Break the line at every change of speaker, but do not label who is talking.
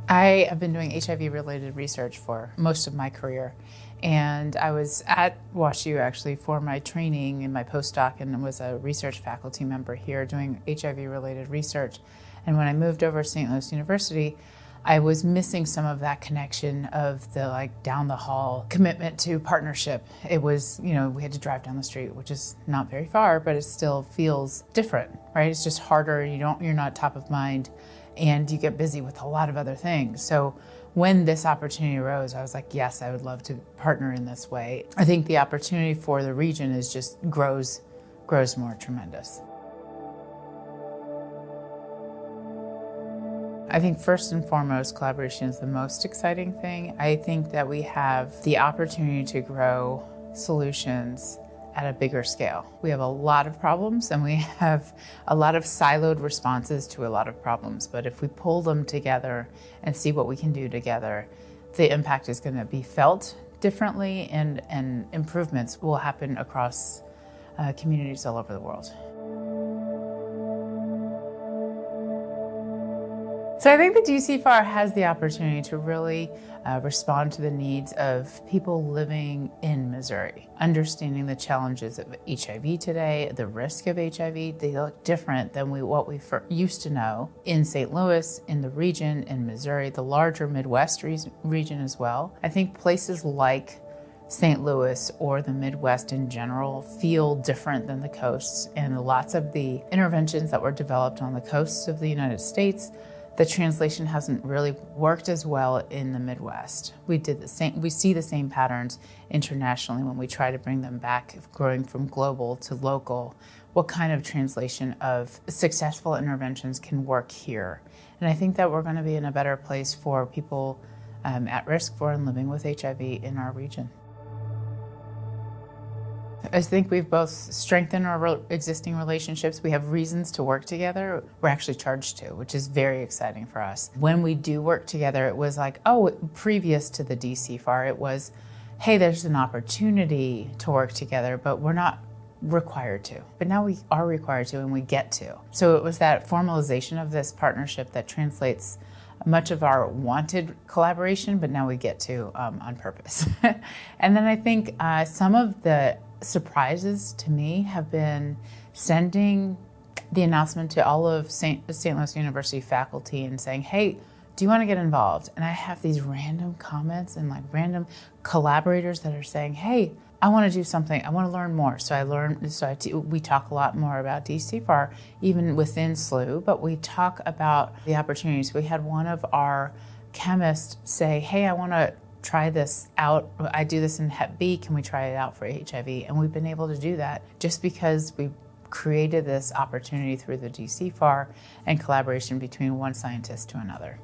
I have been doing HIV-related research for most of my career, and I was at WashU actually for my training and my postdoc, and was a research faculty member here doing HIV-related research. And when I moved over to St. Louis University, I was missing some of that connection of the down the hall commitment to partnership. It was, we had to drive down the street, which is not very far, but it still feels different, right? It's just harder. You're not top of mind, and you get busy with a lot of other things. So when this opportunity arose, I was like, yes, I would love to partner in this way. I think the opportunity for the region is just grows more tremendous. I think first and foremost, collaboration is the most exciting thing. I think that we have the opportunity to grow solutions at a bigger scale. We have a lot of problems, and we have a lot of siloed responses to a lot of problems. But if we pull them together and see what we can do together, the impact is going to be felt differently, and improvements will happen across communities all over the world. So I think the D-CFAR has the opportunity to really respond to the needs of people living in Missouri, understanding the challenges of HIV today, the risk of HIV. They look different than what we used to know in St. Louis, in the region, in Missouri, the larger Midwest region as well. I think places like St. Louis or the Midwest in general feel different than the coasts, and lots of the interventions that were developed on the coasts of the United States, the translation hasn't really worked as well in the Midwest. We see the same patterns internationally when we try to bring them back, growing from global to local. What kind of translation of successful interventions can work here? And I think that we're going to be in a better place for people at risk for and living with HIV in our region. I think we've both strengthened our existing relationships. We have reasons to work together. We're actually charged to, which is very exciting for us. When we do work together, it was like, previous to the D-CFAR, it was, hey, there's an opportunity to work together, but we're not required to. But now we are required to, and we get to. So it was that formalization of this partnership that translates much of our wanted collaboration, but now we get to on purpose. And then I think some of the surprises to me have been sending the announcement to all of St. Louis University faculty and saying, hey, do you want to get involved? And I have these random comments and random collaborators that are saying, hey, I want to do something. I want to learn more. We talk a lot more about D-CFAR, even within SLU, but we talk about the opportunities. We had one of our chemists say, hey, I want to try this out. I do this in Hep B. Can we try it out for HIV? And we've been able to do that just because we created this opportunity through the D-CFAR and collaboration between one scientist to another.